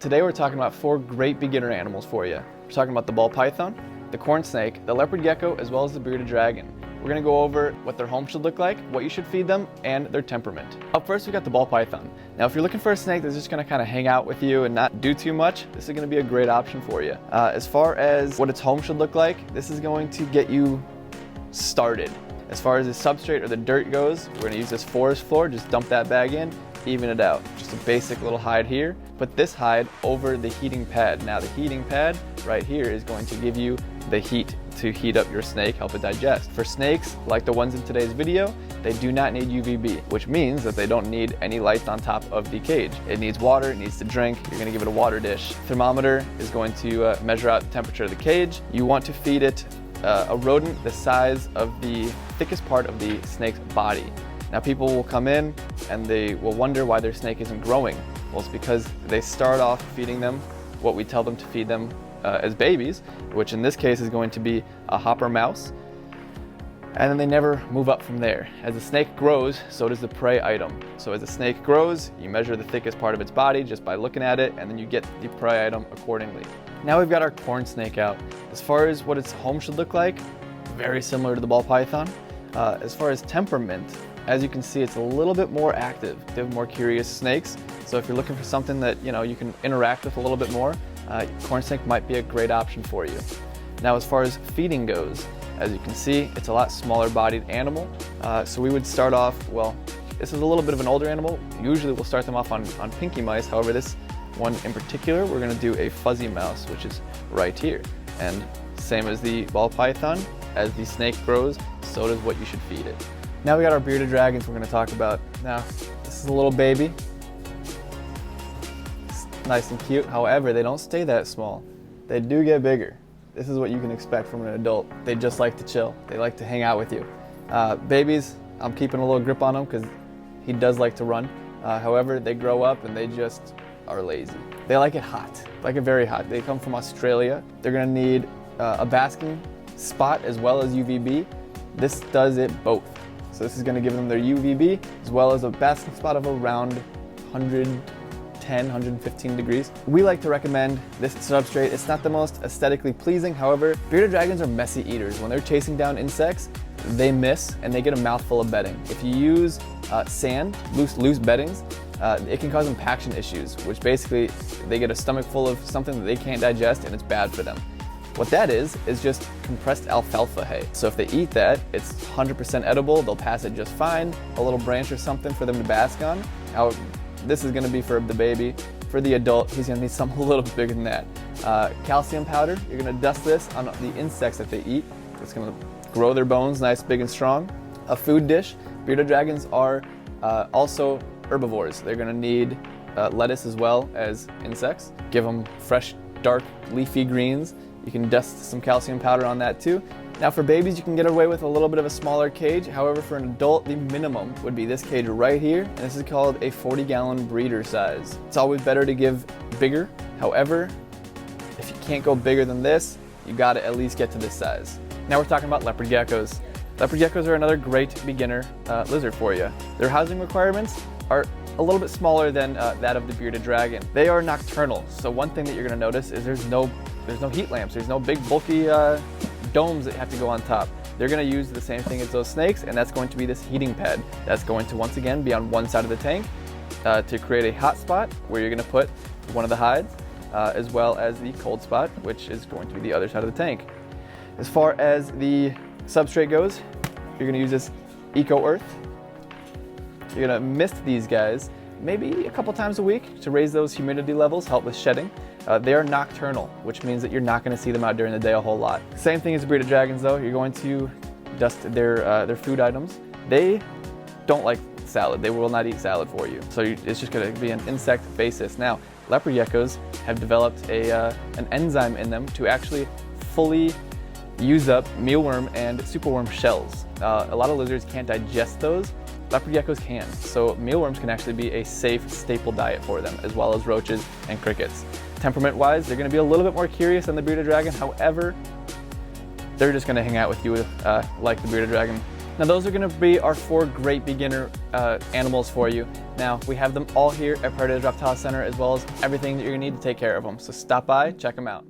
Today we're talking about 4 great beginner animals for you. We're talking about the ball python, the corn snake, the leopard gecko, as well as the bearded dragon. We're going to go over what their home should look like, what you should feed them, and their temperament. Up first, we got the ball python. Now, if you're looking for a snake that's just going to kind of hang out with you and not do too much, this is going to be a great option for you. As far as what its home should look like, this is going to get you started. As far as the substrate or the dirt goes, we're going to use this forest floor, just dump that bag in, even it out. Just a basic little hide here. Put this hide over the heating pad. Now the heating pad right here is going to give you the heat to heat up your snake, help it digest. For snakes, like the ones in today's video, they do not need UVB, which means that they don't need any lights on top of the cage. It needs water, it needs to drink, you're gonna give it a water dish. Thermometer is going to measure out the temperature of the cage. You want to feed it a rodent the size of the thickest part of the snake's body. Now people will come in and they will wonder why their snake isn't growing. Well, it's because they start off feeding them what we tell them to feed them as babies, which in this case is going to be a hopper mouse, and then they never move up from there. As the snake grows, so does the prey item. So as the snake grows, you measure the thickest part of its body just by looking at it, and then you get the prey item accordingly. Now we've got our corn snake out. As far as what its home should look like, very similar to the ball python. As far as temperament, as you can see, it's a little bit more active. They have more curious snakes. So if you're looking for something that you can interact with a little bit more, corn snake might be a great option for you. Now as far as feeding goes, as you can see, it's a lot smaller bodied animal. So we would start off, well, this is a little bit of an older animal. Usually we'll start them off on pinky mice. However, this one in particular, we're gonna do a fuzzy mouse, which is right here. And same as the ball python, as the snake grows, so does what you should feed it. Now we got our bearded dragons we're gonna talk about. Now, this is a little baby. It's nice and cute. However, they don't stay that small. They do get bigger. This is what you can expect from an adult. They just like to chill. They like to hang out with you. Babies, I'm keeping a little grip on him because he does like to run. However, they grow up and they just are lazy. They like it hot, like it very hot. They come from Australia. They're gonna need a basking spot as well as UVB. This does it both. So this is going to give them their UVB as well as a basking spot of around 110, 115 degrees. We like to recommend this substrate. It's not the most aesthetically pleasing. However, bearded dragons are messy eaters. When they're chasing down insects, they miss and they get a mouthful of bedding. If you use sand, loose beddings, it can cause impaction issues, which basically they get a stomach full of something that they can't digest and it's bad for them. What that is just compressed alfalfa hay. So if they eat that, it's 100% edible. They'll pass it just fine. A little branch or something for them to bask on. Now, this is gonna be for the baby. For the adult, he's gonna need something a little bit bigger than that. Calcium powder, you're gonna dust this on the insects that they eat. It's gonna grow their bones nice, big and strong. A food dish, bearded dragons are also herbivores. They're gonna need lettuce as well as insects. Give them fresh, dark, leafy greens. You can dust some calcium powder on that too. Now for babies, you can get away with a little bit of a smaller cage. However, for an adult, the minimum would be this cage right here. And this is called a 40-gallon breeder size. It's always better to give bigger. However, if you can't go bigger than this, you gotta at least get to this size. Now we're talking about leopard geckos. Leopard geckos are another great beginner lizard for you. Their housing requirements are a little bit smaller than that of the bearded dragon. They are nocturnal. So one thing that you're gonna notice is there's no heat lamps. There's no big bulky domes that have to go on top. They're gonna use the same thing as those snakes, and that's going to be this heating pad. That's going to once again be on one side of the tank to create a hot spot where you're gonna put one of the hides, as well as the cold spot, which is going to be the other side of the tank. As far as the substrate goes, you're gonna use this Eco Earth. You're gonna mist these guys maybe a couple times a week to raise those humidity levels, help with shedding. They are nocturnal, which means that you're not going to see them out during the day a whole lot. Same thing as the bearded dragons though, you're going to dust their food items. They don't like salad, they will not eat salad for you. So it's just going to be an insect basis. Now, leopard geckos have developed an enzyme in them to actually fully use up mealworm and superworm shells. A lot of lizards can't digest those. Leopard geckos can. So mealworms can actually be a safe staple diet for them, as well as roaches and crickets. Temperament-wise, they're gonna be a little bit more curious than the bearded dragon. However, they're just gonna hang out with you like the bearded dragon. Now those are gonna be our 4 great beginner animals for you. Now, we have them all here at Predators Reptile Center, as well as everything that you're gonna need to take care of them. So stop by, check them out.